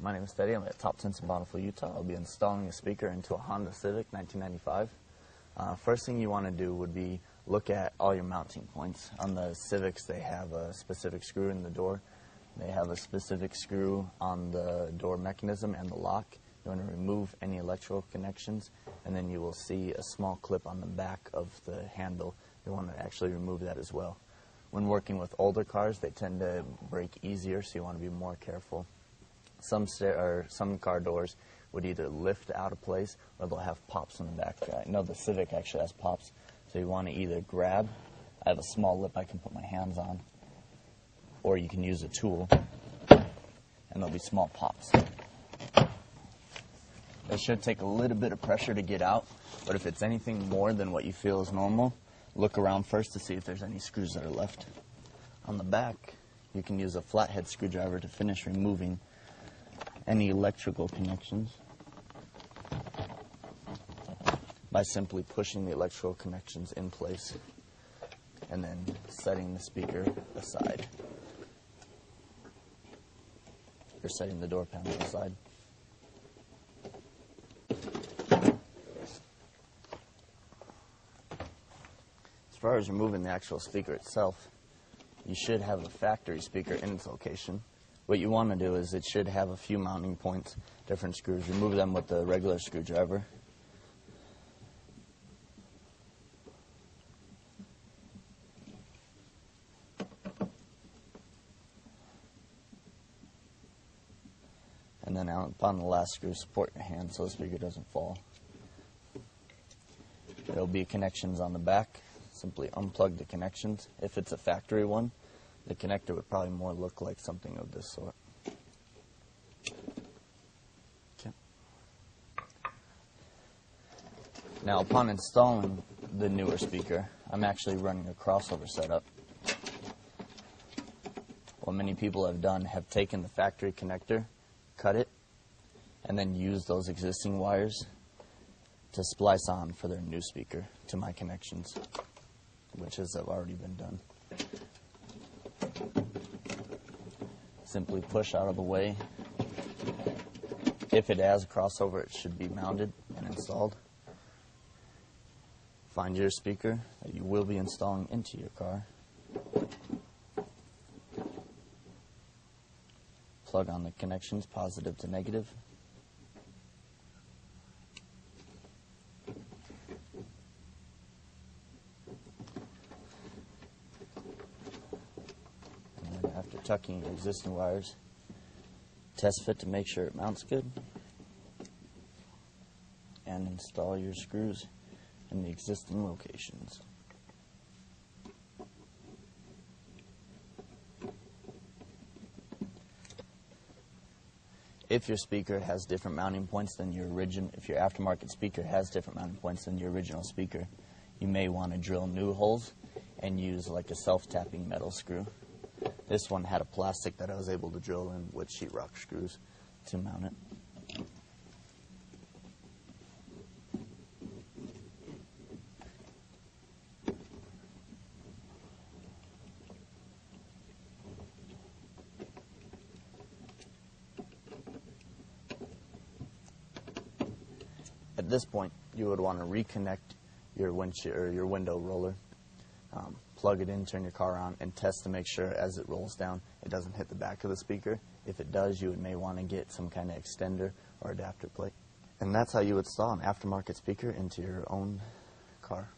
My name is Teddy. I'm at Top Sense in Bountiful, Utah. I'll be installing a speaker into a Honda Civic 1995. First thing you want to do would be look at all your mounting points. On the Civics, they have a specific screw in the door. They have a specific screw on the door mechanism and the lock. You want to remove any electrical connections, and then you will see a small clip on the back of the handle. You want to actually remove that as well. When working with older cars, they tend to break easier, so you want to be more careful. Some car doors would either lift out of place or they'll have pops in the back. I know the Civic actually has pops, so you want to either grab. I have a small lip I can put my hands on, or you can use a tool, and there'll be small pops. It should take a little bit of pressure to get out, but if it's anything more than what you feel is normal, look around first to see if there's any screws that are left. On the back, you can use a flathead screwdriver to finish removing any electrical connections by simply pushing the electrical connections in place and then setting the speaker aside, or setting the door panel aside. As far as removing the actual speaker itself, you should have a factory speaker in its location. What you want to do is it should have a few mounting points, different screws. Remove them with the regular screwdriver. And then upon the last screw, support your hand so the speaker doesn't fall. There will be connections on the back. Simply unplug the connections. If it's a factory one, the connector would probably more look like something of this sort. Okay. Now, upon installing the newer speaker, I'm actually running a crossover setup. What many people have done have taken the factory connector, cut it, and then used those existing wires to splice on for their new speaker to my connections, which has already been done. Simply push out of the way. If it has a crossover, it should be mounted and installed. Find your speaker that you will be installing into your car. Plug on the connections, positive to negative. After tucking your existing wires, test fit to make sure it mounts good, and install your screws in the existing locations. If your speaker has different mounting points than your original, if your aftermarket speaker has different mounting points than your original speaker, you may want to drill new holes and use like a self-tapping metal screw. This one had a plastic that I was able to drill in with sheetrock screws to mount it. At this point, you would want to reconnect your windshield or your window roller. Plug it in, turn your car on, and test to make sure as it rolls down it doesn't hit the back of the speaker. If it does, you may want to get some kind of extender or adapter plate. And that's how you install an aftermarket speaker into your own car.